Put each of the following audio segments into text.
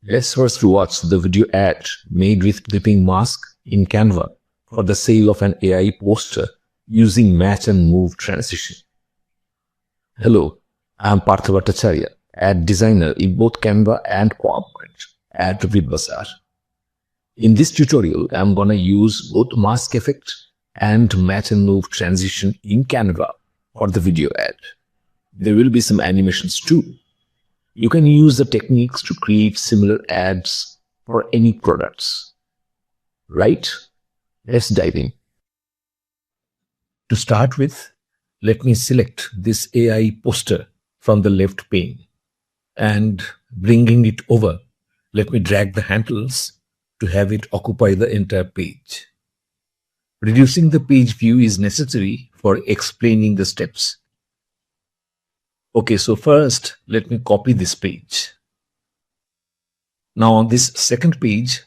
Let's first watch the video ad made with clipping mask in Canva for the sale of an AI poster using match and move transition. Hello, I'm Partha Bhattacharya, ad designer in both Canva and PowerPoint at Vidbazar. In this tutorial, I'm gonna use both mask effect and match and move transition in Canva for the video ad. There will be some animations too. You can use the techniques to create similar ads for any products. Right? Let's dive in. To start with, let me select this AI poster from the left pane and bringing it over, let me drag the handles to have it occupy the entire page. Reducing the page view is necessary for explaining the steps. Okay, so first, let me copy this page. Now on this second page,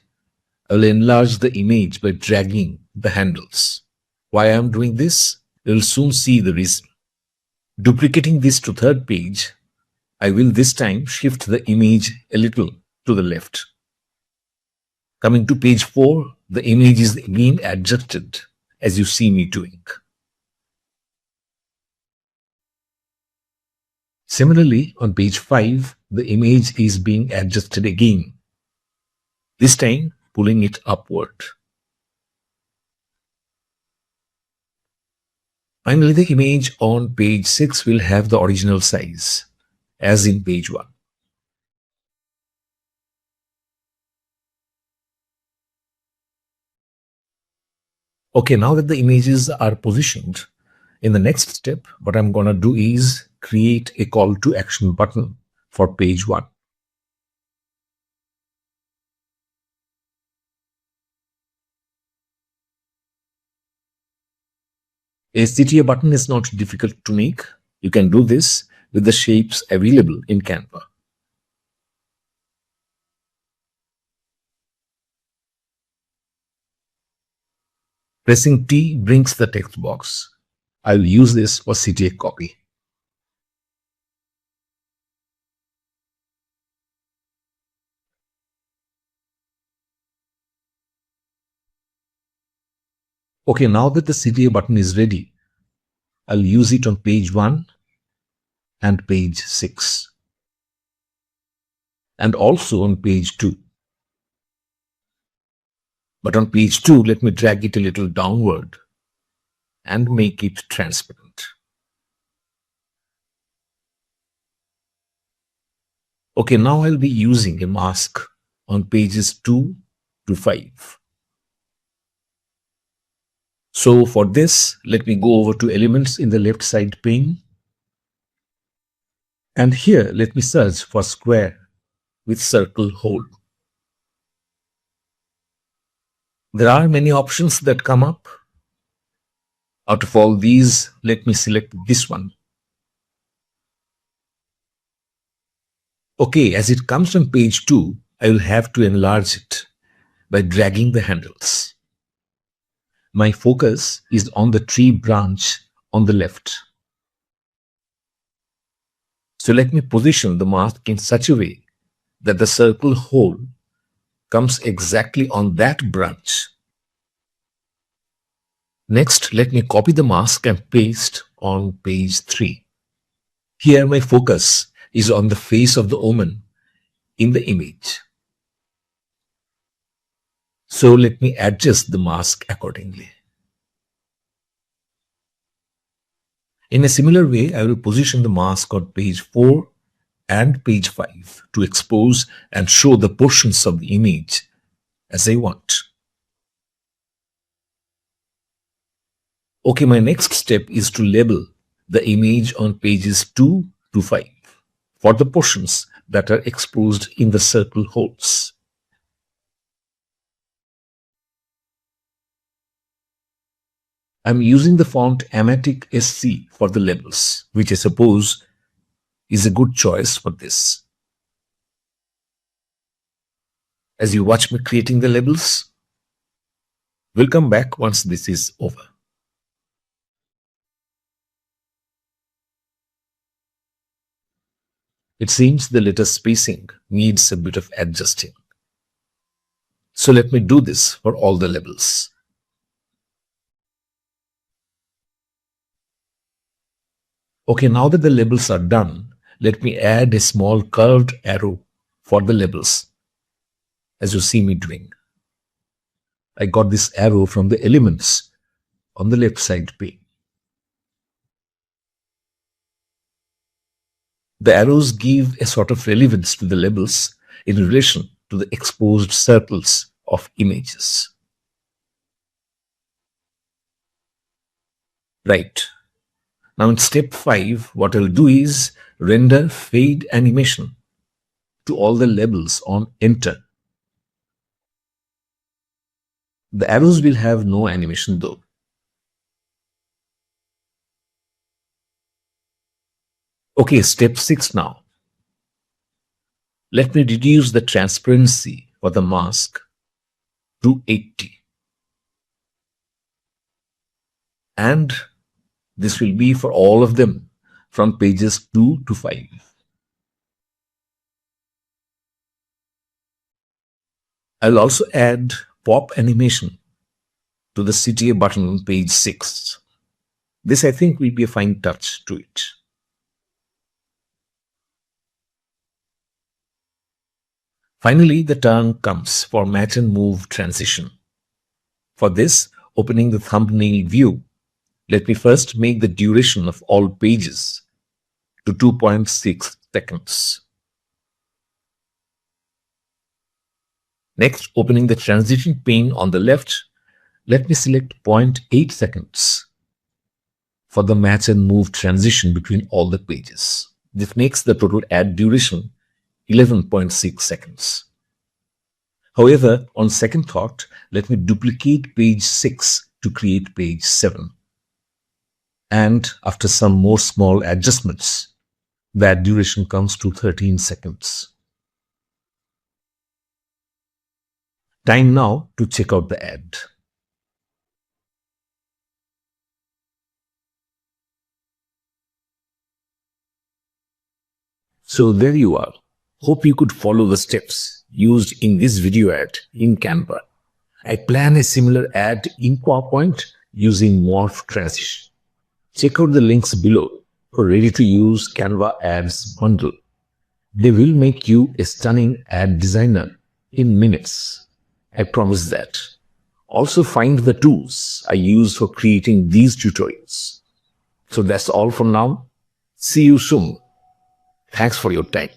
I will enlarge the image by dragging the handles. Why I am doing this? You will soon see the reason. Duplicating this to third page, I will this time shift the image a little to the left. Coming to page 4, the image is again adjusted as you see me doing. Similarly, on page 5, the image is being adjusted again, this time pulling it upward. Finally, the image on page 6 will have the original size, as in page 1. Okay, now that the images are positioned, in the next step, what I'm gonna do is create a call to action button for page 1. A CTA button is not difficult to make. You can do this with the shapes available in Canva. Pressing T brings the text box. I'll use this for CTA copy. Okay, now that the CTA button is ready, I'll use it on page 1 and page 6. And also on page 2. But on page 2, let me drag it a little downward and make it transparent. Okay, now I'll be using a mask on pages 2 to 5. So for this, let me go over to elements in the left side pane. And here, let me search for square with circle hole. There are many options that come up. Out of all these, let me select this one. Okay, as it comes on page 2, I will have to enlarge it by dragging the handles. My focus is on the tree branch on the left. So let me position the mask in such a way that the circle hole comes exactly on that branch. Next, let me copy the mask and paste on page 3. Here my focus is on the face of the woman in the image. So let me adjust the mask accordingly. In a similar way, I will position the mask on page 4 and page 5 to expose and show the portions of the image as I want. Okay, my next step is to label the image on pages 2 to 5 for the portions that are exposed in the circle holes. I'm using the font Amatic SC for the labels, which I suppose is a good choice for this. As you watch me creating the labels, we'll come back once this is over. It seems the letter spacing needs a bit of adjusting. So let me do this for all the labels. Okay, now that the labels are done, let me add a small curved arrow for the labels, as you see me doing. I got this arrow from the elements on the left side pane. The arrows give a sort of relevance to the labels in relation to the exposed circles of images. Right. Now in step 5, what I'll do is render fade animation to all the labels on enter. The arrows will have no animation though. Okay, step 6 now. Let me reduce the transparency for the mask to 80. And this will be for all of them from pages 2 to 5. I'll also add pop animation to the CTA button on page 6. This I think will be a fine touch to it. Finally, the turn comes for match and move transition. For this, opening the thumbnail view, let me first make the duration of all pages to 2.6 seconds. Next, opening the transition pane on the left, let me select 0.8 seconds for the match and move transition between all the pages. This makes the total ad duration 11.6 seconds. However, on second thought, let me duplicate page 6 to create page 7. And after some more small adjustments, the ad duration comes to 13 seconds. Time now to check out the ad. So there you are. Hope you could follow the steps used in this video ad in Canva. I plan a similar ad in PowerPoint using Morph Transition. Check out the links below for ready-to-use Canva ads bundle. They will make you a stunning ad designer in minutes. I promise that. Also find the tools I use for creating these tutorials. So that's all for now. See you soon. Thanks for your time.